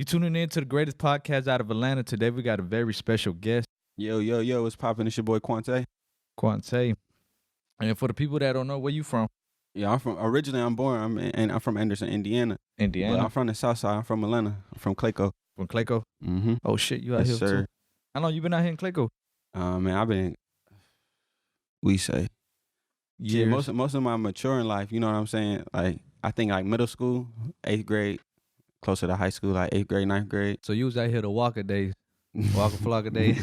tuning in to the greatest podcast out of Atlanta. Today we got a very special guest, Yo, what's poppin'? It's your boy Quan'Ta. Quan'Ta. And for the people that don't know, where you from? Yeah, I'm from Anderson, Indiana. But Indiana. I'm from the Southside. I'm from Atlanta. I'm from Clayco. From Clayco? Mm-hmm. Oh shit, you out Yes, here sir. too? How long you been out here in Clayco? Man, I've been, we say, yeah, Years. most of my maturing life, you know what I'm saying? Like, I think like middle school, 8th grade, closer to high school, like 8th grade, 9th grade. So you was out here the Walker days. Walker Flocker days.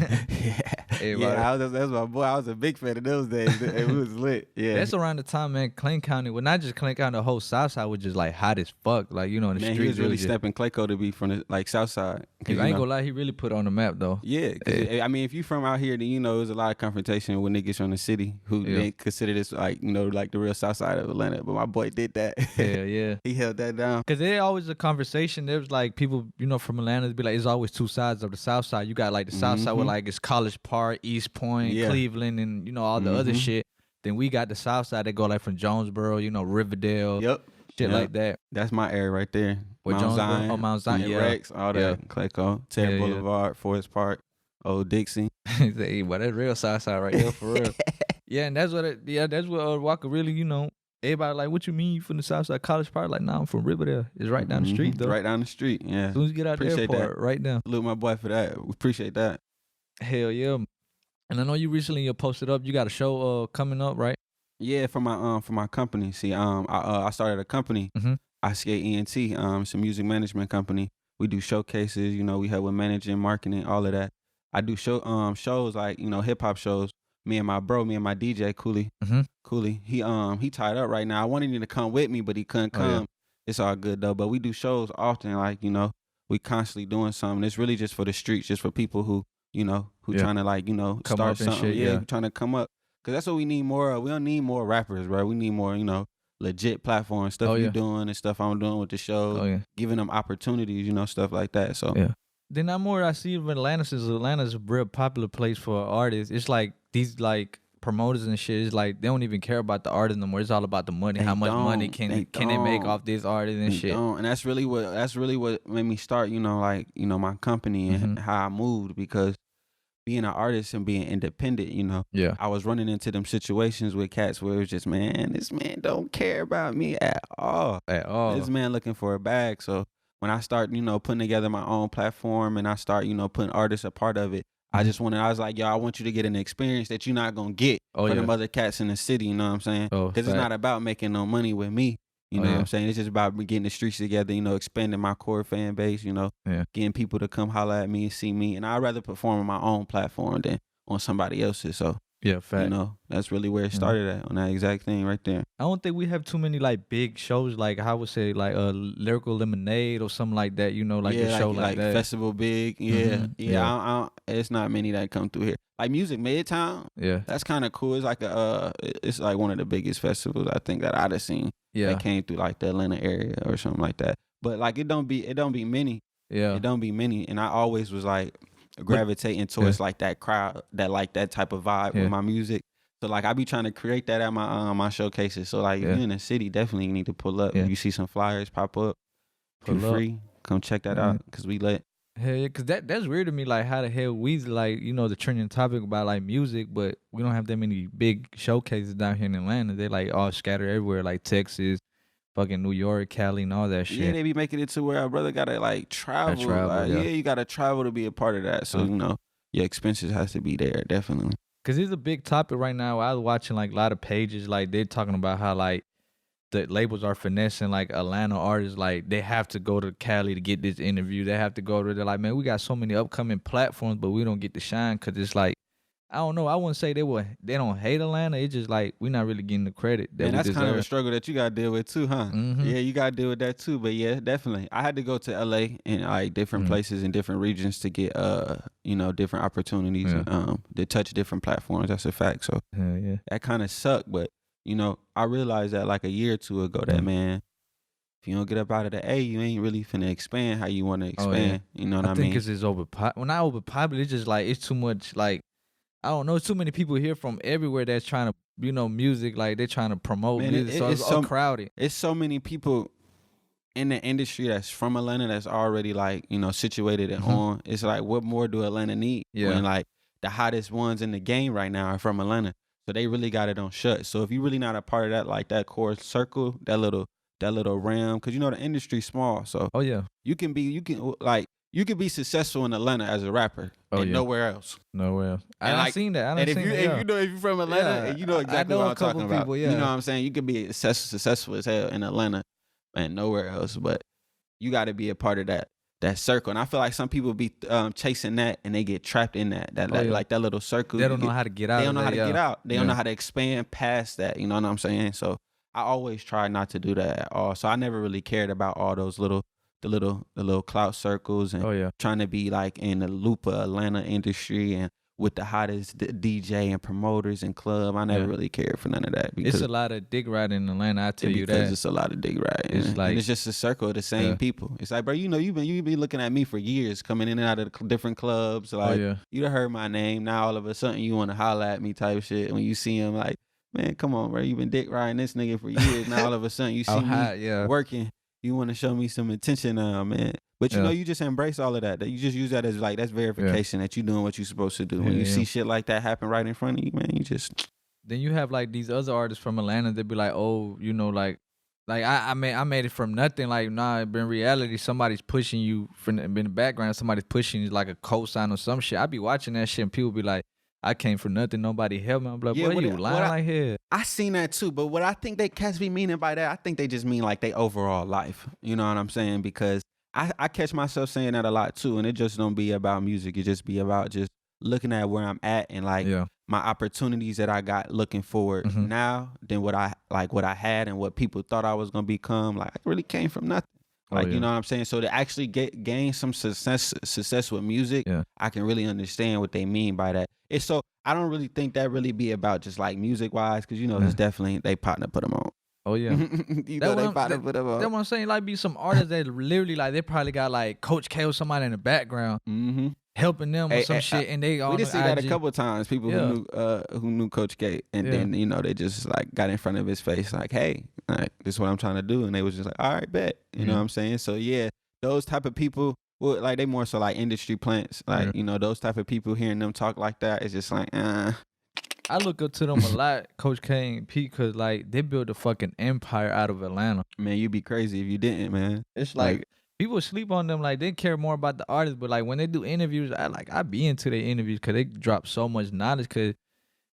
Yeah, that's my boy. I was a big fan of those days. We was lit. Yeah. That's around the time, man, Clayton County, well, not just Clayton County, the whole Southside was just like hot as fuck. Like, you know, in the Man, streets. he was really just, stepping Clayco to be from the like Southside. I ain't gonna lie, he really put it on the map though. Yeah, I mean, if you from out here, then you know there's a lot of confrontation with niggas from the city who they consider this like, you know, like the real South Side of Atlanta. But my boy did that. Yeah. He held that down. Cause there always a conversation. There was like people, you know, from Atlanta be like, it's always two sides of the South Side. You got like the South Side with like it's College Park, East Point, Cleveland, and you know all the other shit. Then we got the South Side that go like from Jonesboro, you know, Riverdale, shit like that. That's my area right there. With Mount Zion, Mount Zion, Rex, all that. Clayco, Terry Boulevard, Forest Park, Old Dixie. Hey, but that's real South Side right there for real. Yeah, and that's what Walker really, you know. Everybody like, what you mean you from the South Side? College Park? Like, nah, I'm from Riverdale. It's right down the street though. Right down the street, yeah. As soon as you get out the airport, right down. Salute my boy for that. We appreciate that. Hell yeah. And I know you recently posted up. You got a show coming up, right? Yeah, for my company. See, I started a company, ICA ENT. It's a music management company. We do showcases. You know, we help with managing, marketing, all of that. I do shows like, you know, hip hop shows. Me and my DJ Cooley. He tied up right now. I wanted him to come with me, but he couldn't come. Oh, yeah. It's all good though. But we do shows often. Like, you know, we constantly doing something. It's really just for the streets, just for people who, you know, trying to like, you know, come start something. Shit, trying to come up. Cause that's what we need more of. We don't need more rappers, bro. We need more, you know, legit platforms, stuff you're doing and stuff I'm doing with the show, giving them opportunities, you know, stuff like that. So Then I see in Atlanta, since Atlanta's a real popular place for artists. It's like these like promoters and shit. It's like they don't even care about the artist no more. It's all about the money. How much money can they make off this artist and shit. And that's really what made me start, you know, like, you know, my company and how I moved, because being an artist and being independent, you know, I was running into them situations with cats where it was just, man, this man don't care about me at all. This man looking for a bag. So when I start, you know, putting together my own platform and I start, you know, putting artists a part of it, I was like, yo, I want you to get an experience that you're not going to get from them other cats in the city, you know what I'm saying? Because it's not about making no money with me. You know what I'm saying? It's just about getting the streets together, you know, expanding my core fan base, you know, getting people to come holler at me and see me. And I'd rather perform on my own platform than on somebody else's. So, you know, that's really where it started at, on that exact thing right there. I don't think we have too many like big shows, like I would say like a Lyrical Lemonade or something like that, you know, like a show like that. Festival Big. It's not many that come through here. Like Music Midtown. That's kind of cool. It's like it's like one of the biggest festivals I think that I'd have seen. That came through like the Atlanta area or something like that. But like it don't be many. It don't be many. And I always was like gravitating towards like that crowd that like that type of vibe with my music. So like I be trying to create that at my my showcases. So like if you're in the city, definitely you need to pull up. If you see some flyers pop up, feel free, come check that out, because we lit. Hell yeah, cause that's weird to me. Like how the hell we like, you know, the trending topic about like music, but we don't have that many big showcases down here in Atlanta. They're like all scattered everywhere, like Texas, fucking New York, Cali, and all that shit. Yeah, they be making it to where our brother gotta like travel. You gotta travel to be a part of that. So you know, your expenses has to be there, definitely. Cause it's a big topic right now. I was watching like a lot of pages, like they're talking about how like the labels are finessing like Atlanta artists, like they have to go to Cali to get this interview. They have to go to, they're like, man, we got so many upcoming platforms, but we don't get to shine because it's like, I don't know. I wouldn't say they don't hate Atlanta. It's just like we're not really getting the credit that we that's deserve. Kind of a struggle that you got to deal with too, huh? Yeah, you got to deal with that too. But yeah, definitely. I had to go to LA and like different places in different regions to get you know, different opportunities to touch different platforms. That's a fact. So that kind of sucked, but you know, I realized that like a year or two ago that, man, if you don't get up out of the A, you ain't really finna expand how you want to expand. You know what I mean? I think it's just when I overpopular, it's just like, it's too much, like, I don't know, it's too many people here from everywhere that's trying to, you know, music, like they're trying to promote music, so it's so crowded. It's so many people in the industry that's from Atlanta that's already like, you know, situated and on. It's like, what more do Atlanta need? When like the hottest ones in the game right now are from Atlanta. So they really got it on shut. So if you really not a part of that, like that core circle, that little realm, because you know the industry's small. So you can be successful in Atlanta as a rapper and nowhere else. Nowhere else. I seen that. If you're from Atlanta, and you know exactly what I'm talking about. You know what I'm saying? You could be successful as hell in Atlanta and nowhere else, but you got to be a part of that circle. And I feel like some people be chasing that and they get trapped in that like that little circle. They don't know how to get out. They don't know how to get out. They don't know how to expand past that. You know what I'm saying? So I always try not to do that at all. So I never really cared about all those little clout circles and trying to be like in the loop of Atlanta industry and with the hottest DJ and promoters and club. I never really cared for none of that. Because it's a lot of dick riding in Atlanta, I tell you that. Because it's a lot of dick riding. It's like, and it's just a circle of the same people. It's like, bro, you know, you been looking at me for years, coming in and out of the different clubs. Like, you done heard my name. Now all of a sudden you want to holler at me type shit. When you see him, like, man, come on, bro. You been dick riding this nigga for years. Now all of a sudden you see me working. You want to show me some attention now, man. But you know, you just embrace all of that. You just use that as like, that's verification that you're doing what you're supposed to do. When you see shit like that happen right in front of you, man, you just. Then you have like these other artists from Atlanta that be like, oh, you know, like I made it from nothing. Like, nah, but in reality, somebody's pushing you from in the background. Somebody's pushing you like a cosign or some shit. I be watching that shit and people be like, I came from nothing. Nobody helped me. I'm like, boy, you lying like hell. I seen that too. But what I think they cats be meaning by that, I think they just mean like they overall life. You know what I'm saying? Because I catch myself saying that a lot too. And it just don't be about music. It just be about just looking at where I'm at and like my opportunities that I got looking forward now than what I had and what people thought I was going to become. Like, I really came from nothing. Like, you know what I'm saying? So to actually gain some success with music, I can really understand what they mean by that. It's so, I don't really think that really be about just like music wise, because you know, it's definitely, they partner put them on. Oh yeah. You know, they partner put them on. That's what I'm saying. Like, be some artists that literally, like, they probably got like Coach K or somebody in the background helping them or some shit, and they all we did see that a couple of times. People who knew Coach K, and then, you know, they just like got in front of his face like, hey, like, this is what I'm trying to do, and they was just like, all right, bet. You know what I'm saying? So yeah, those type of people, well, like, they more so like industry plants, like, you know, those type of people, hearing them talk like that, it's just like, I look up to them a lot, Coach K and Pete, because like they built a fucking empire out of Atlanta. Man, you'd be crazy if you didn't, man. It's like people sleep on them, like they care more about the artist, but like when they do interviews, I be into their interviews because they drop so much knowledge, because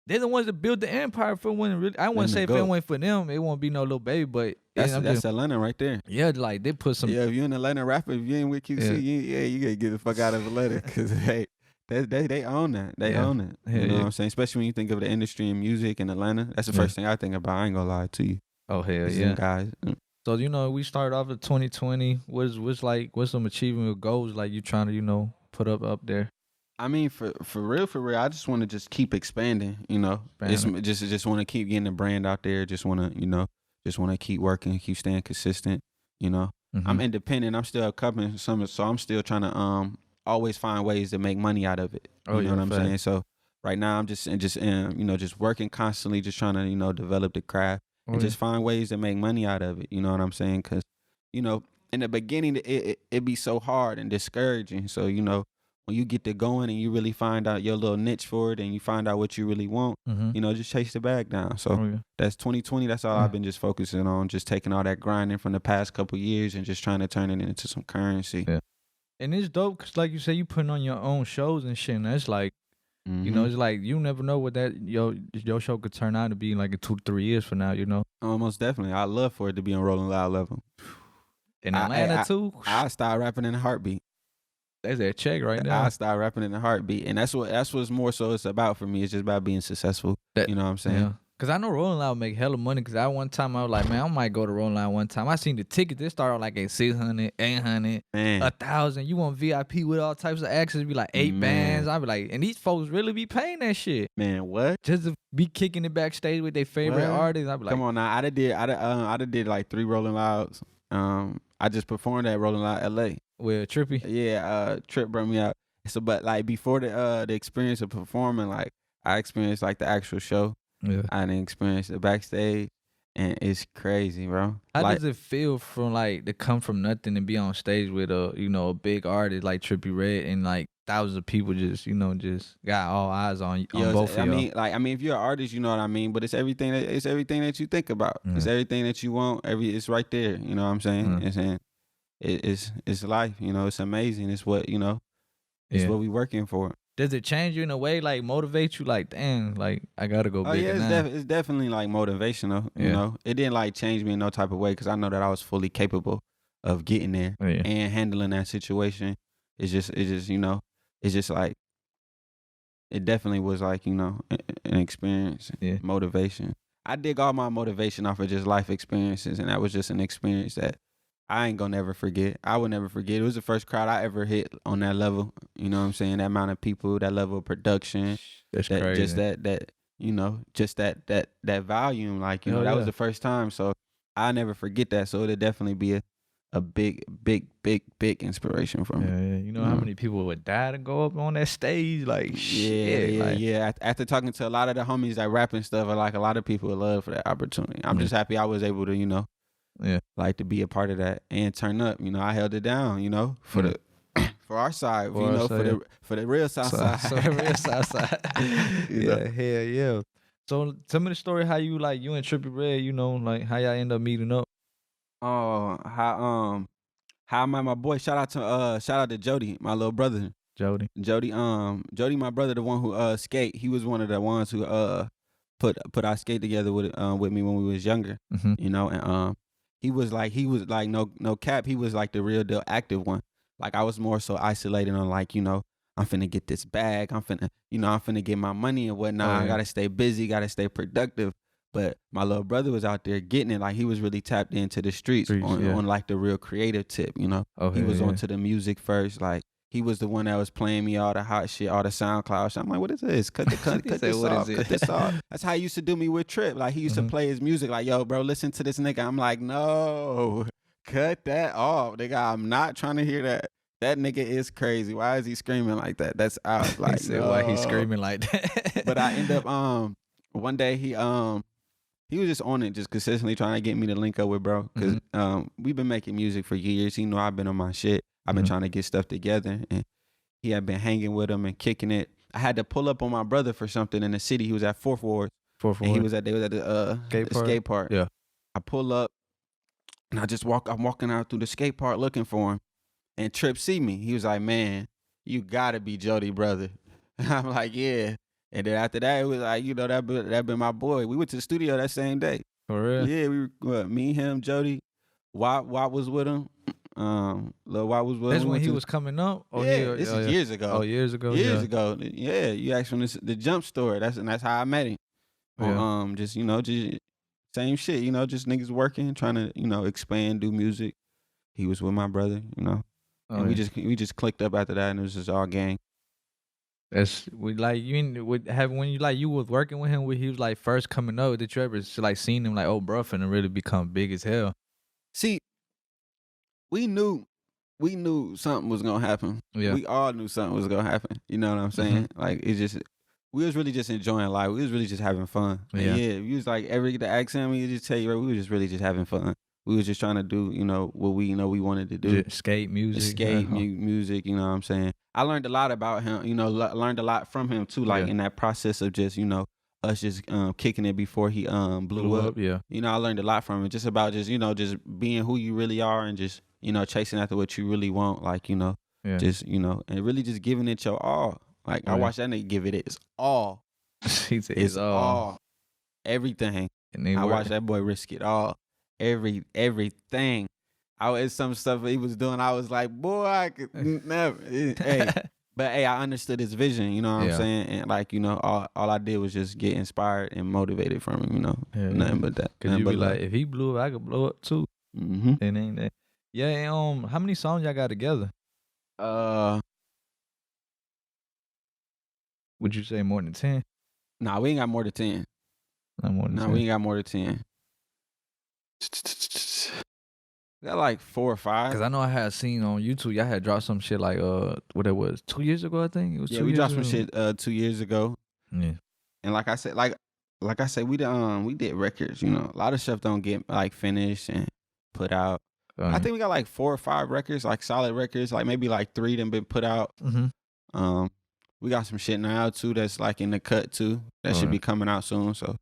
they're the ones that built the empire. For when really, I wouldn't say if it went for them, it won't be no little baby, but that's Atlanta right there. Yeah, like they put some. Yeah, if you're an Atlanta rapper, if you ain't with QC, you gotta get the fuck out of Atlanta, because hey, they own that. They own it. You know what I'm saying? Especially when you think of the industry and music in Atlanta. That's the first thing I think about. I ain't gonna lie to you. Oh hell yeah, guys. So, you know, we started off at 2020. What's some achievable goals like you trying to, you know, put up there? I mean, for real, I just want to just keep expanding. You know, just want to keep getting the brand out there. Just want to keep working, keep staying consistent. You know, I'm independent. I'm still covering some, so I'm still trying to always find ways to make money out of it. You know what I'm saying? So right now I'm just you know, just working constantly, just trying to, you know, develop the craft. And just find ways to make money out of it. You know what I'm saying? Because, you know, in the beginning, it be so hard and discouraging. So, you know, when you get to going and you really find out your little niche for it and you find out what you really want, you know, just chase the bag down. So that's 2020. That's all I've been just focusing on, just taking all that grinding from the past couple years and just trying to turn it into some currency. Yeah. And it's dope because, like you say, you putting on your own shows and shit. And that's like, you know, it's like you never know what that your show could turn out to be like in 2 to 3 years from now, you know. Most definitely. I'd love for it to be on Rolling Loud level. In Atlanta too. I start rapping in a heartbeat. That's that check right now. I start rapping in a heartbeat. And that's what's more so it's about for me. It's just about being successful. You know what I'm saying? Yeah. Cause I know Rolling Loud make hella money. Cause one time I was like, man, I might go to Rolling Loud one time. I seen the tickets. They start like at 600, 800, 1,000. You want VIP with all types of access? Be like 8 bands. I be like, and these folks really be paying that shit. Man, what? Just to be kicking it backstage with their favorite artists. I be like, come on now. I did like 3 Rolling Louds. I just performed at Rolling Loud LA with Trippie. Yeah, Tripp brought me out. So, but like before the experience of performing, like I experienced like the actual show. Yeah. I didn't experience the backstage, and it's crazy, bro. How Like, does it feel from like to come from nothing and be on stage with a big artist like Trippie Redd and like thousands of people just got all eyes on both of y'all? I mean, if you're an artist, you know what I mean. But it's everything that you think about. It's everything that you want. It's right there. You know what I'm saying? And saying it's life. You know, it's amazing. It's what It's what we working for. Does it change you in a way, like motivate you, like dang, like I gotta go bigger now? It's definitely like motivational. You know, it didn't like change me in no type of way because I know that I was fully capable of getting there and handling that situation. It's just like it definitely was like an experience, motivation. I dig all my motivation off of just life experiences, and that was just an experience that I ain't gonna never forget. I would never forget. It was the first crowd I ever hit on that level. You know what I'm saying? That amount of people, that level of production. That's crazy. Just that volume. Like, that was the first time. So I'll never forget that. So it'll definitely be a big inspiration for me. Yeah. You know how many people would die to go up on that stage? Like, shit. Yeah. After talking to a lot of the homies that rap and stuff, like a lot of people would love for that opportunity. I'm just happy I was able to, like to be a part of that and turn up. I held it down, for the for our side, for the real Southside. So the real Southside. Hell yeah. So tell me the story how you and Trippie Redd, like how y'all end up meeting up. Oh, how I met my boy. Shout out to Jody, my little brother. Jody, my brother, the one who skate. He was one of the ones who put our skate together with me when we was younger. And he was like no cap. He was like the real deal active one. Like I was more so isolated on like, I'm finna get this bag. I'm finna get my money and whatnot. I gotta stay busy, gotta stay productive. But my little brother was out there getting it. Like he was really tapped into the streets on like the real creative tip, He was onto the music first. Like he was the one that was playing me all the hot shit, all the SoundCloud shit. I'm like, what is this? Cut this off. That's how he used to do me with Tripp. Like he used to play his music like, yo, bro, listen to this nigga. I'm like, no, cut that off. Nigga, I'm not trying to hear that. That nigga is crazy. Why is he screaming like that? That's out. Like, why he's screaming like that? But I end up one day he was just on it, just consistently trying to get me to link up with bro. Cause we've been making music for years. He know I've been on my shit. I've been trying to get stuff together, and he had been hanging with him and kicking it. I had to pull up on my brother for something in the city. He was at 4th Ward. And they was at the skate park. Yeah. I pull up and I'm walking out through the skate park looking for him. And Tripp see me. He was like, man, you gotta be Jody, brother. I'm like, yeah. And then after that, it was like, that been my boy. We went to the studio that same day. For real? Yeah, me, him, Jody. Watt was with him. Lil Watt was with him. That's when he was coming up? This is years ago. Oh, years ago? Years ago. Yeah, you asked from the Jump Story. That's how I met him. Just same shit, just niggas working, trying to, expand, do music. He was with my brother, and we just clicked up after that, and it was just all gang. When you was working with him when he was like first coming up, did you ever like seen him like, oh, bro, finna really become big as hell? See, we knew something was gonna happen. Yeah. We all knew something was gonna happen. You know what I'm saying? Like it's just we was really just enjoying life. We was really just having fun. Yeah. We was like the accent. We just tell you, right, we was just really just having fun. We was just trying to do, what we we wanted to do. Just skate music. Music, you know what I'm saying? I learned a lot about him, learned a lot from him too, like in that process of just, us just kicking it before he blew up. Yeah. I learned a lot from him, just about just, just being who you really are and just, chasing after what you really want, like, just, and really just giving it your all. Like I watched that nigga give it his all. He said it's all. Everything. And I watched that boy risk it all. Everything. It's some stuff he was doing. I was like, boy, I could never. But I understood his vision. You know what I'm saying? And like, all I did was just get inspired and motivated from him. Nothing but that. Cause you be like, if he blew up, I could blow up too. Mm-hmm. Then ain't that? Yeah. And, how many songs y'all got together? Would you say more than 10? Nah, we ain't got more than 10. Not more than 10. We ain't got more than 10. Got like 4 or 5. Cause I know I had seen on YouTube y'all had dropped some shit like what it was 2 years ago, I think it was. 2 years we dropped ago. some shit 2 years ago. Yeah. And like I said, like like I said, we did records. You know, a lot of stuff don't get like finished and put out. I think we got like 4 or 5 records, like solid records. Like maybe like 3 that been put out. We got some shit now too that's like in the cut too. That should be coming out soon. So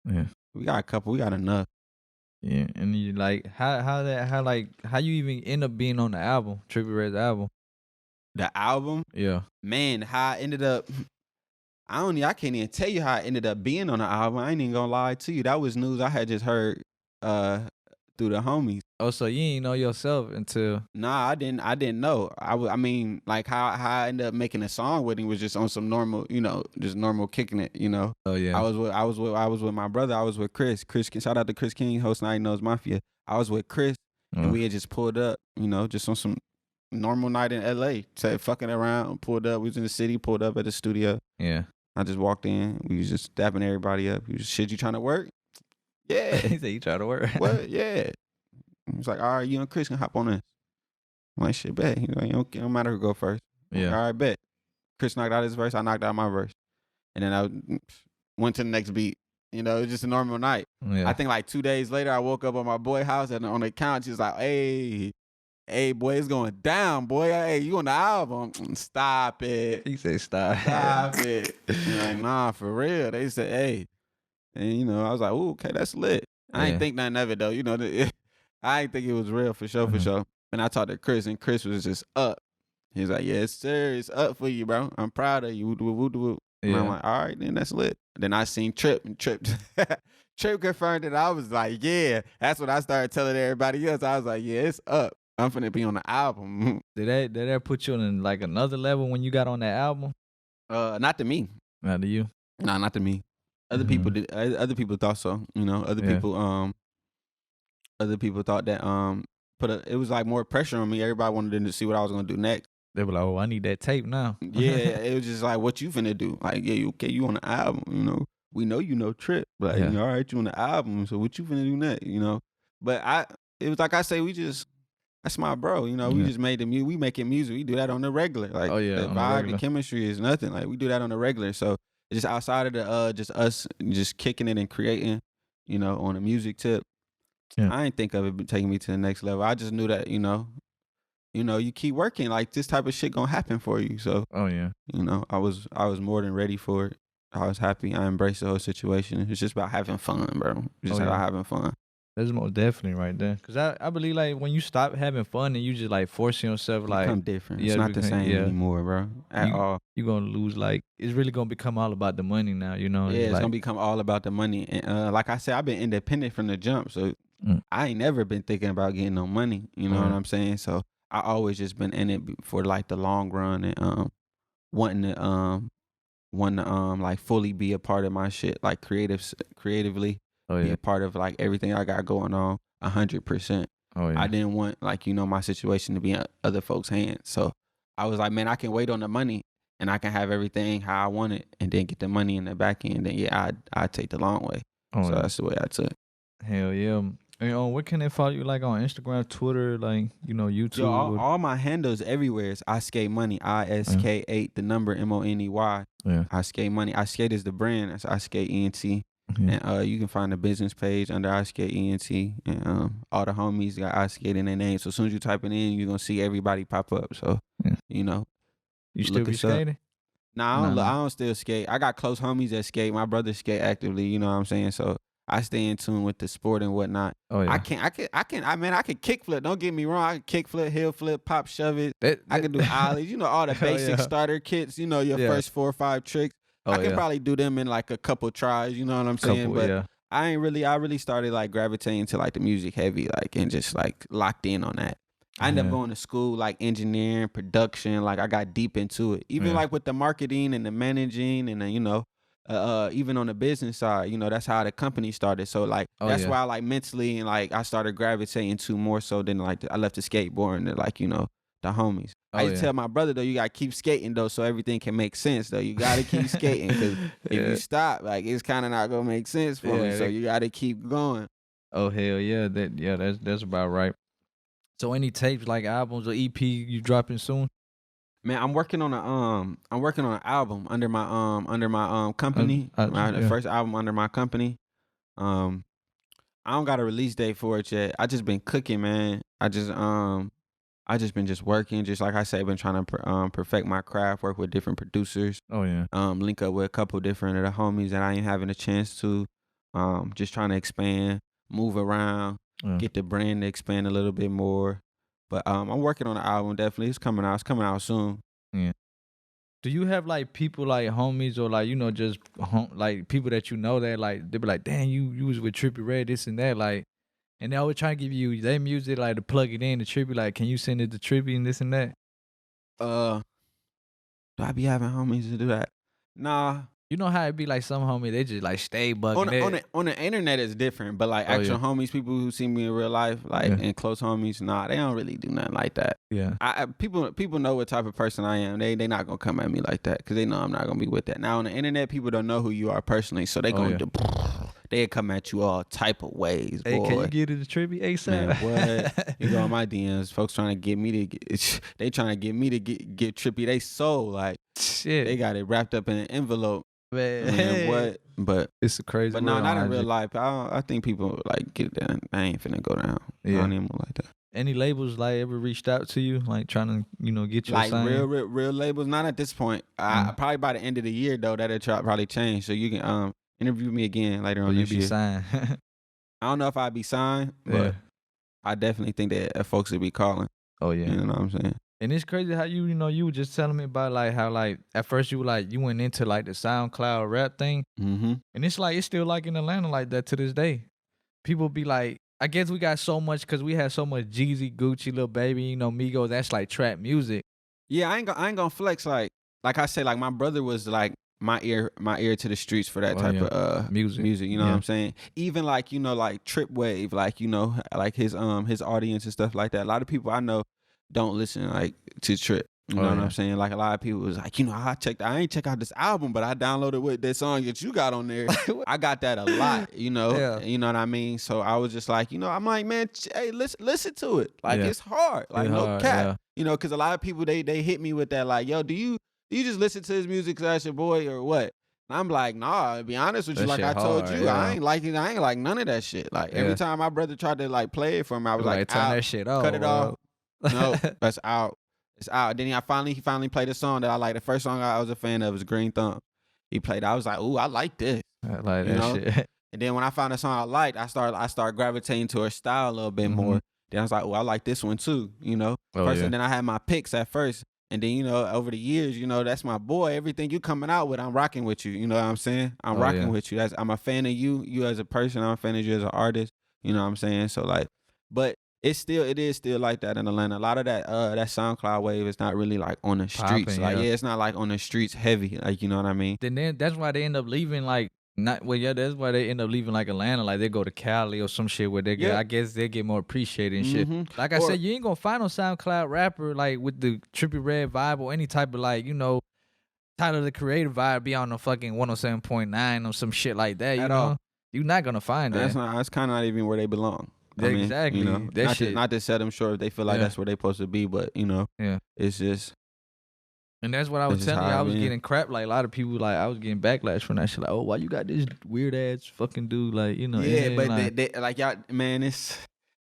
yeah, we got a couple. We got enough. Yeah, and you like how you even end up being on the album, Trippie Redd's album? The album, Yeah, man, how I ended up. I can't even tell you how I ended up being on the album. I ain't even gonna lie to you. That was news I had just heard through the homies. Oh, so you ain't know yourself until? Nah, I didn't know. I mean, like how I ended up making a song with him was just on some normal, you know, just normal kicking it, you know. Oh yeah. I was with my brother. I was with Chris. Shout out to Chris King, host Night Knows Mafia. I was with Chris, and we had just pulled up, you know, just on some normal night in LA. Said fucking around, pulled up. We was in the city, pulled up at the studio. Yeah. I just walked in. We was just dapping everybody up. He was, shit, you trying to work? Yeah. He said, you trying to work? What? Yeah. He was like, all right, you and Chris can hop on this. I'm like, shit, bet. He's like, it don't matter who go first. Yeah. Like, all right, bet. Chris knocked out his verse. I knocked out my verse. And then I went to the next beat. You know, it was just a normal night. Yeah. I think like 2 days later, I woke up on my boy house and on the couch, he's like, hey, boy, it's going down, boy. Hey, you on the album? Stop it. He said, stop. Stop it. Like, nah, for real. They said, hey. And, you know, I was like, ooh, okay, that's lit. I ain't think nothing of it, though. You know, I ain't think it was real for sure, for sure. And I talked to Chris, and Chris was just up. He's like, yes, sir, it's up for you, bro. I'm proud of you. And I'm like, all right, then that's lit. Then I seen Tripp, and Tripp confirmed it. I was like, yeah. That's what I started telling everybody else. I was like, yeah, it's up. I'm finna be on the album. Did that put you on like another level when you got on that album? Not to me. Not to you? Nah, not to me. Other people did. Other people thought so. You know, other people thought that it was like more pressure on me. Everybody wanted them to see what I was gonna do next. They were like, oh, I need that tape now. Yeah, it was just like, what you finna do? Like, yeah, you on the album, you know. We know you know Tripp. But like, all right, you on the album, so what you finna do next, you know? But it was like I say, that's my bro, you know. We just made the music. We making music. We do that on the regular. Like, the vibe, the chemistry is nothing. Like, we do that on the regular. So it's just outside of the just us just kicking it and creating, you know, on the music tip. Yeah. I ain't think of it taking me to the next level. I just knew that, you know, you keep working, like this type of shit gonna happen for you. So, you know, I was more than ready for it. I was happy. I embraced the whole situation. It's just about having fun, bro. Just about having fun. That's most definitely right there. Cause I believe like when you stop having fun and you just like forcing yourself, like become different. It's not the same anymore, bro. At all. You're gonna lose. Like it's really gonna become all about the money now. You know. Yeah, it's like, gonna become all about the money. And like I said, I've been independent from the jump, so I ain't never been thinking about getting no money. You know what I'm saying? So I always just been in it for like the long run and wanting to like fully be a part of my shit, like creatively. Be a part of like everything I got going on 100%. I didn't want like, you know, my situation to be in other folks' hands. So I was like, man, I can wait on the money and I can have everything how I want it and then get the money in the back end. And I'd take the long way. So that's the way I took. Hell yeah. And what can they follow you like on Instagram, Twitter, like, you know, YouTube? Yo, all my handles everywhere is I Skate Money, ISK8, the number MONEY. I Skate Money. I Skate is the brand. That's I Skate ENT. And you can find the business page under I Skate ENT, and all the homies got I Skate in their name. So as soon as you type it in, you're gonna see everybody pop up. So you know, you still be skating? Nah, I don't still skate. I got close homies that skate. My brother skate actively. You know what I'm saying? So I stay in tune with the sport and whatnot. I can kickflip. Don't get me wrong. I can kickflip, heel flip, pop, shove it. I can do ollies. You know, all the basic starter kits. You know, your first 4 or 5 tricks. I can probably do them in like a couple tries, you know what I'm saying? But I really started like gravitating to like the music heavy, like, and just like locked in on that. I ended up going to school, like engineering, production, like I got deep into it. Even like with the marketing and the managing and the, you know, even on the business side, you know, that's how the company started. So like, that's why like mentally and like I started gravitating to more so than like, I left the skateboarding to like, you know, the homies. I used to tell my brother though, you gotta keep skating though, so everything can make sense though. You gotta keep skating because if you stop, like it's kind of not gonna make sense for me. So you gotta keep going. Oh hell yeah, that's about right. So any tapes like albums or EP you dropping soon? Man, I'm working on an album under my company. The first album under my company. I don't got a release date for it yet. I just been cooking, man. I just been just working, just like I said, been trying to perfect my craft, work with different producers. Oh yeah. Link up with a couple different of the homies that I ain't having a chance to. Just trying to expand, move around, get the brand to expand a little bit more. But I'm working on the album. Definitely, it's coming out. It's coming out soon. Yeah. Do you have like people like homies or like just like people that that like they be like, damn, you was with Trippie Red, this and that, like, and they always trying to give you their music like to plug it in to Trippie, like, can you send it to Trippie and this and that? Do I be having homies to do that? Nah. You know how it be like some homie, they just like stay bugging. On the internet it's different, but like actual homies, people who see me in real life, like and close homies, nah, they don't really do nothing like that. Yeah. People know what type of person I am. They not gonna come at me like that because they know I'm not gonna be with that. Now on the internet, people don't know who you are personally, so they gonna they come at you all type of ways. Hey, boy. Can you get it to Trippie ASAP? Man, what? You go on my DMs, folks trying to get me to get Trippie they soul, like shit. They got it wrapped up in an envelope. Man, what? But it's a crazy. But no, not in real life. I think people like get down. I ain't finna go down. Yeah. I don't even like that. Any labels like ever reached out to you, like trying to get you like signed? real labels? Not at this point. Probably by the end of the year though, that'll probably change. So you can interview me again later on this year. You be signed. I don't know if I'd be signed, but I definitely think that folks would be calling. Oh yeah, you know what I'm saying. And it's crazy how you were just telling me about like how like at first you were like you went into like the SoundCloud rap thing, and it's like it's still like in Atlanta like that to this day. People be like, I guess we got so much because we had so much Jeezy, Gucci, Lil Baby, Migos. That's like trap music. Yeah, I ain't gonna flex like I said, like my brother was like my ear to the streets for that type of music. You know what I'm saying? Even like like Trip Wave, like like his audience and stuff like that. A lot of people I know don't listen like to Trip. You know what I'm saying? Like a lot of people was like, I ain't check out this album, but I downloaded with that song that you got on there. I got that a lot, you know what I mean? So I was just like, I'm like, man, hey, listen to it. Like it's hard. Like no cap. Because a lot of people they hit me with that, like, yo, do you just listen to his music because that's your boy or what? And I'm like, nah, to be honest with you, like I told you, I ain't like none of that shit. Like every time my brother tried to like play it for me, I was like, turn that shit off. Cut it off. No, that's out. It's out. Then he finally played a song that I like. The first song I was a fan of was Green Thumb. He played it. I was like, ooh, I like this. I like that shit. And then when I found a song I liked, I started gravitating to her style a little bit more. Then I was like, oh, I like this one too, And then I had my picks at first. And then, over the years, that's my boy. Everything you coming out with, I'm rocking with you. You know what I'm saying? I'm rocking with you. I'm a fan of you as a person. I'm a fan of you as an artist. You know what I'm saying? So like, but it is still like that in Atlanta. A lot of that SoundCloud wave is not really like on the streets. Popping, like it's not like on the streets heavy. Like you know what I mean? Then that's why they end up leaving like that's why they end up leaving like Atlanta. Like they go to Cali or some shit where they get I guess they get more appreciated and shit. Like I said, you ain't gonna find no SoundCloud rapper like with the Trippie Red vibe or any type of like, Tyler the Creator vibe be on the fucking 107.9 or some shit like that, At all. You're not gonna find that. That's kinda not even where they belong. I mean, exactly. Not to set them short if they feel like that's where they supposed to be, but it's just. And that's what I was telling you. I was getting crap. Like a lot of people, like I was getting backlash from that shit. Like, oh, why you got this weird ass fucking dude? Like, Yeah, but like y'all, man, it's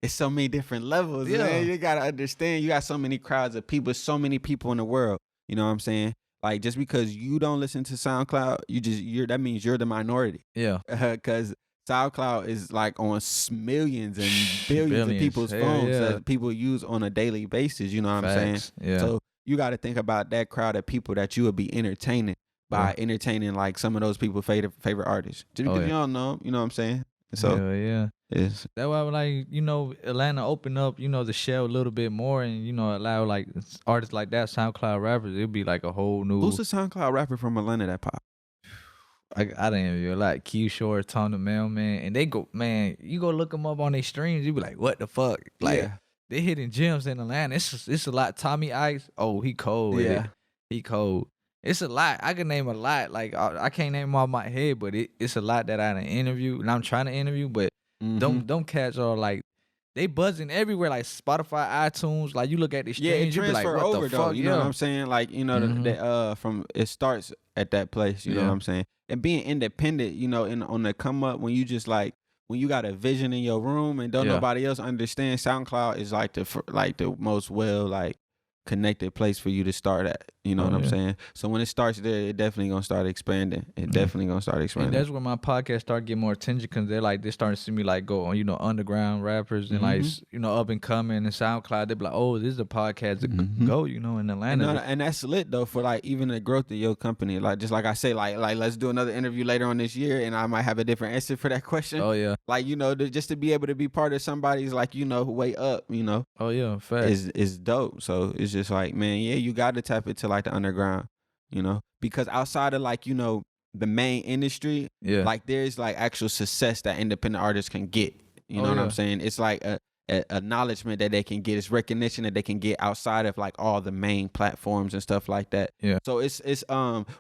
so many different levels. Yeah, man. You gotta understand. You got so many crowds of people, so many people in the world. You know what I'm saying? Like just because you don't listen to SoundCloud, that means you're the minority. Yeah, because. SoundCloud is like on millions and billions of people's phones that people use on a daily basis. You know what I'm saying? Yeah. So you got to think about that crowd of people that you would be entertaining by entertaining like some of those people's favorite artists. Just because you don't know them, you know what I'm saying? So that's why like Atlanta open up the shell a little bit more and allow like artists like that, SoundCloud rappers. It'd be like a whole new. Who's the SoundCloud rapper from Atlanta that pop? I didn't even like Q Short, Tone the Mailman, and they go, man. You go look them up on their streams, you be like, what the fuck? Like they hitting gems in Atlanta. It's a lot. Tommy Ice, oh he cold. Yeah, he cold. It's a lot. I can name a lot. Like I can't name them off my head, but it's a lot that I done interview and I'm trying to interview. But them cats are like they buzzing everywhere, like Spotify, iTunes. Like you look at the streams, you be like, what the fuck? You know what I'm saying? Like, you know, from it starts at that place. You know what I'm saying? And being independent, you know, on the come up, when you just like, when you got a vision in your room and don't nobody else understand, SoundCloud is like the most connected place for you to start at. You know what I'm saying? So when it starts there, it definitely gonna start expanding. And that's where my podcast start getting more attention, because they're starting to see me like go on, you know, underground rappers and like, you know, up and coming and SoundCloud. They be like, oh, this is a podcast to go, you know, in Atlanta. And that's lit though, for like even the growth of your company. Like, just like I say, like let's do another interview later on this year, and I might have a different answer for that question. Oh yeah. Like, you know, just to be able to be part of somebody's, like, you know, way up, you know. Oh yeah, fact. Is dope. So it's just like, man, yeah, you got to tap into like the underground, you know, because outside of like, you know, the main industry, like there's like actual success that independent artists can get. You know what I'm saying? It's like a acknowledgement that they can get. It's recognition that they can get outside of like all the main platforms and stuff like that. Yeah. So it's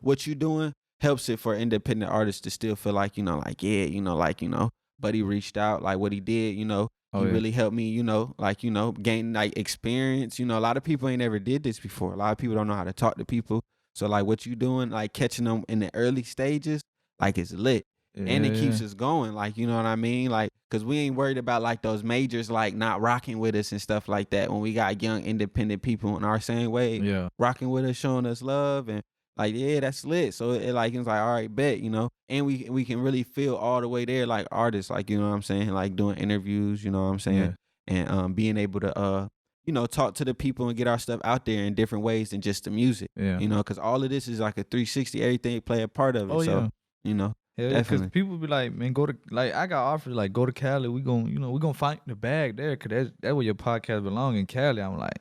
what you doing helps it for independent artists to still feel like, you know, like, yeah, you know, like, you know, Buddy reached out, like what he did, you know. He really helped me, you know, like, you know, gain like experience. You know, a lot of people ain't ever did this before. A lot of people don't know how to talk to people. So like what you doing, like catching them in the early stages, like it's lit. And it keeps us going, like, you know what I mean? Like, cause we ain't worried about like those majors like not rocking with us and stuff like that. When we got young independent people in our same way, rocking with us, showing us love, and like, yeah, that's lit. So it's like all right, bet, you know. And we can really feel all the way there, like artists, like, you know what I'm saying, like doing interviews, you know what I'm saying, and being able to you know, talk to the people and get our stuff out there in different ways than just the music. You know, because all of this is like a 360, everything play a part of it. You know. Yeah, because people be like, man, go to, like, I got offers like, go to Cali. We gonna find the bag there, because that's where your podcast belong, in Cali. I'm like,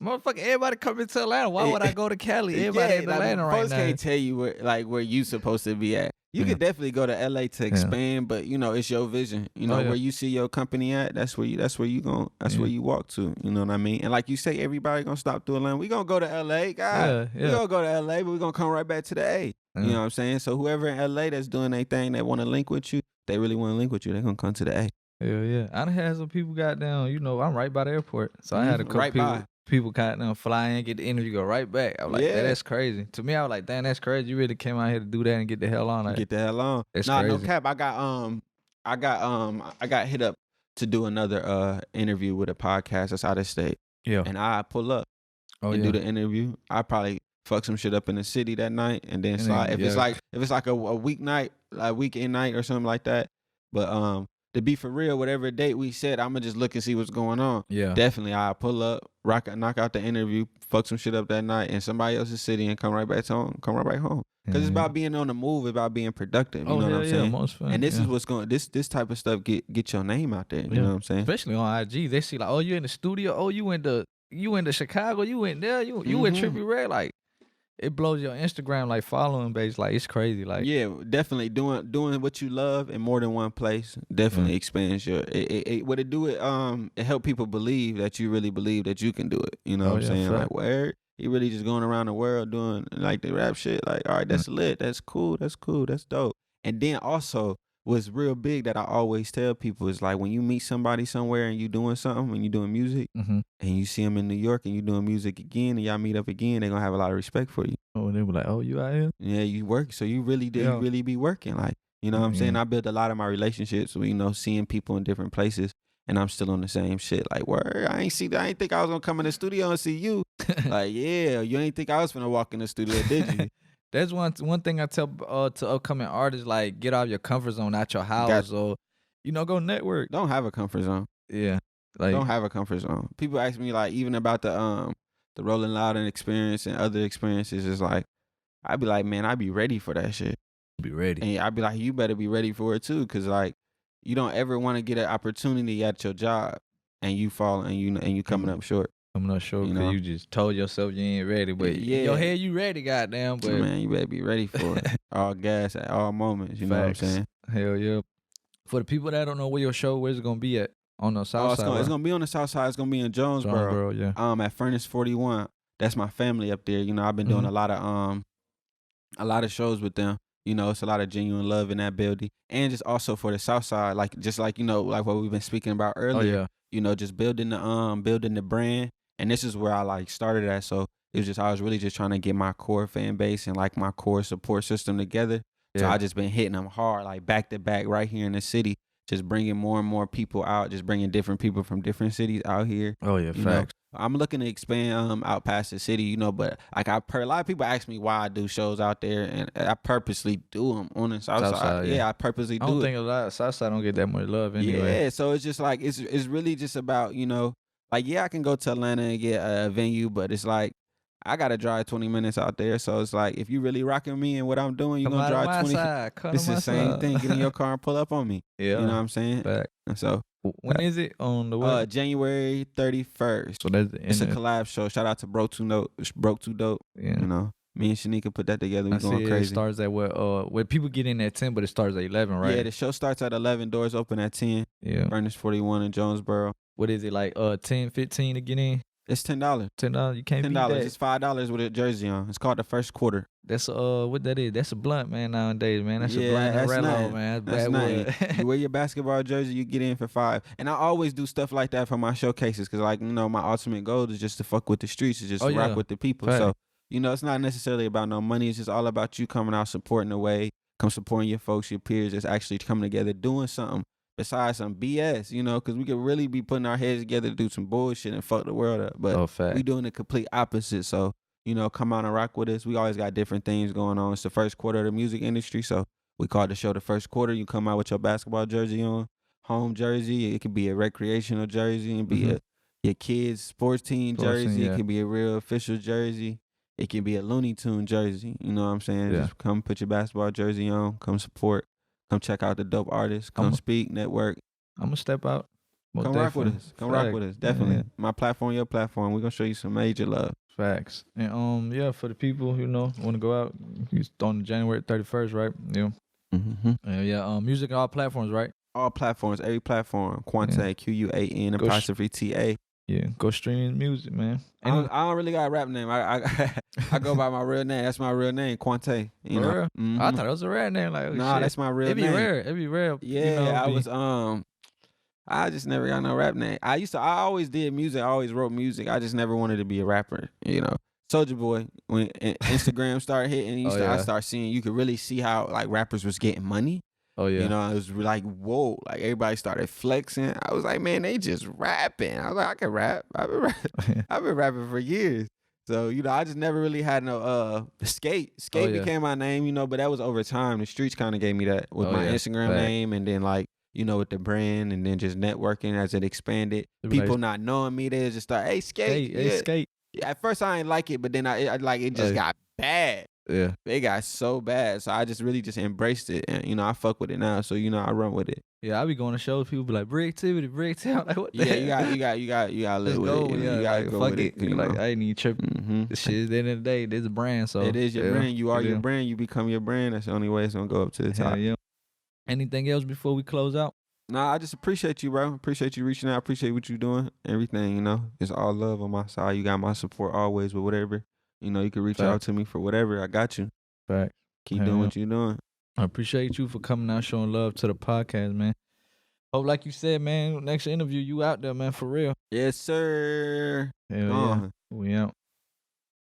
motherfucker, everybody coming to Atlanta. Why would I go to Cali? Everybody in Atlanta right now. Folks can't tell you where you supposed to be at. You could definitely go to LA to expand, but you know, it's your vision. You know, where you see your company at, that's where you where you walk to. You know what I mean? And like you say, everybody gonna stop through Atlanta. We gonna go to LA, God. We gonna go to LA, but we gonna come right back to the A. You know what I'm saying? So whoever in LA that's doing their thing, that want to link with you, they really want to link with you, they're gonna come to the A. Yeah. I done had some people got down, you know, I'm right by the airport. So I had a couple people got down, fly in, get the interview, go right back. I was like, that's crazy. To me, I was like, damn, that's crazy. You really came out here to do that and get the hell on. Like, get the hell on. That's crazy. No cap. I got hit up to do another interview with a podcast that's out of state. Yeah. And I pull up and do the interview. I probably fuck some shit up in the city that night and then slide. If it's like a weeknight, like weekend night or something like that. But to be for real, whatever date we set, I'ma just look and see what's going on. Yeah. Definitely I'll pull up, knock out the interview, fuck some shit up that night in somebody else's city and come right back home. Cause it's about being on the move, it's about being productive. You know what I'm saying? Most fun, and this is what's going this type of stuff get your name out there. You know what I'm saying? Especially on IG. They see like, oh, you in the studio, oh, you went to Chicago, you went there, you went Trippie Red, like it blows your Instagram like following base, like it's crazy. Like, yeah, definitely doing what you love in more than one place definitely expands your what it do, it help people believe that you really believe that you can do it. You know what I'm saying? Fair. Like, where he really just going around the world doing like the rap shit, like, all right, that's lit, that's cool, that's dope. And then also what's real big that I always tell people is like, when you meet somebody somewhere and you doing something, when you doing music, and you see them in New York and you doing music again and y'all meet up again, they're gonna have a lot of respect for you. Oh, and they be like, oh, you out here? Yeah, you work. So you really you really be working. Like, you know what I'm saying? I built a lot of my relationships with, you know, seeing people in different places, and I'm still on the same shit. Like, word, I ain't think I was gonna come in the studio and see you. Like, yeah, you ain't think I was gonna walk in the studio, did you? That's one thing I tell to upcoming artists, like, get out of your comfort zone, out your house, or, you know, go network. Don't have a comfort zone. Yeah. Like, don't have a comfort zone. People ask me, like, even about the Rolling Loud experience and other experiences, is like, I'd be like, man, I'd be ready for that shit. Be ready. And I'd be like, you better be ready for it too, because like, you don't ever want to get an opportunity at your job and you fall and you coming up short. I'm not sure because you just told yourself you ain't ready, but in your head you ready, goddamn. But man, you better be ready for it. All gas at all moments. You know what I'm saying? Hell yeah. For the people that don't know where your show, where's it gonna be at? On the Southside. It's gonna be on the Southside. It's gonna be in Jonesboro. Yeah. At Furnace 41. That's my family up there. You know, I've been doing a lot of shows with them. You know, it's a lot of genuine love in that building, and just also for the Southside, like just like like what we've been speaking about earlier. yeah. You know, just building the brand, and this is where I like started at. So it was just I was really just trying to get my core fan base and like my core support system together. So Yeah. I just been hitting them hard, like back to back, right here in the city. Just bringing more and more people out, just bringing different people from different cities out here. Oh yeah, You know, facts. I'm looking to expand out past the city, you know, but like a lot of people ask me why I do shows out there, and I purposely do them on the South Side. Southside, Yeah, yeah. I purposely I don't do it. think a lot of Southside don't get that much love anyway. Yeah, so it's just like it's really just about, you know, like yeah, I can go to Atlanta and get a venue, but it's like I gotta drive 20 minutes out there. So it's like if you really rocking me and what I'm doing, you're Come gonna out of drive my 20. side. Come It's to the my same thing. Get in your side. car and pull up on me. You know what Yeah. I'm saying? Fact. And so When is it on the what? January 31st. So that's the It's a end. collab show. Shout out to Broke Too Dope. Yeah. You know, me and Shanika put that together. We I going see crazy. it starts at where people get in at 10, but it starts at 11, right? Yeah, the show starts at 11. Doors open at 10. Yeah. Furnace 41 in Jonesboro. What is it like? 10, 15 to get in? It's $10. $10. You can't beat that. It's $5 with a jersey on. It's called the first quarter. That's what that is. That's a blunt, man. Nowadays, man. That's a blunt that's and nothing. man. That's That's bad nothing. wood. You wear your basketball jersey, you get in for $5. And I always do stuff like that for my showcases, because like, you know, my ultimate goal is just to fuck with the streets, is just to rock with the people. Fact. So, you know, it's not necessarily about no money. It's just all about you coming out supporting the way, come supporting your folks, your peers, that's actually coming together, doing something besides some BS, you know, because we could really be putting our heads together to do some bullshit and fuck the world up. But we doing the complete opposite. So, you know, come out and rock with us. We always got different things going on. It's the first quarter of the music industry, so we call the show the first quarter. You come out with your basketball jersey on, home jersey. It could be a recreational jersey, and be your kids' sports team jersey. It could be a real official jersey. It can be a Looney Tune jersey. You know what I'm saying? Yeah. Just come put your basketball jersey on. Come support. Come check out the dope artists. Come speak, network. I'm gonna step out. Come rock with us. Come rock with us. Definitely. Yeah. My platform, your platform. We're gonna show you some major love. Facts. And yeah, for the people who want to go out, it's on January 31st, right? Yeah. Yeah. Music on all platforms, right? All platforms, every platform. Quan'Ta, Quan, apostrophe TA. Yeah, go stream music, man. I don't really got a rap name. I go by my real name. That's my real name, Quan'Ta. You know? I thought it was a rap name. Like, nah, that's my real name. It'd be rare. Yeah, I just never got no rap name. I always did music. I always wrote music. I just never wanted to be a rapper. You know, Soulja Boy. When Instagram started hitting, I started seeing. You could really see how like rappers was getting money. Oh yeah. You know, it was like, whoa, like everybody started flexing. I was like, man, they just rapping. I was like, I can rap. I've been rapping for years. So, you know, I just never really had no Skate. Skate became my name, you know, but that was over time. The streets kind of gave me that with my Instagram name, and then like, you know, with the brand, and then just networking as it expanded. People not knowing me, they just thought, hey, Skate. Hey, Skate. Yeah, at first I didn't like it, but then I like it just got bad. Yeah. They got so bad. So I just really just embraced it. And, you know, I fuck with it now. So, you know, I run with it. Yeah, I be going to shows. People be like, breaktivity. Like, what the hell? You got to live with it. You got to go with it. Like, I ain't even tripping. This shit, at the end of the day, this is a brand. So it is your brand. You are your brand. You become your brand. That's the only way it's going to go up to the top. Yeah. Anything else before we close out? Nah, I just appreciate you, bro. Appreciate you reaching out. Appreciate what you doing. Everything, you know. It's all love on my side. You got my support always with whatever. You know, you can reach out to me for whatever. I got you. Fact. Keep doing what you're doing. I appreciate you for coming out, showing love to the podcast, man. Hope, like you said, man, next interview, you out there, man, for real. Yes, sir. Hell yeah. We out.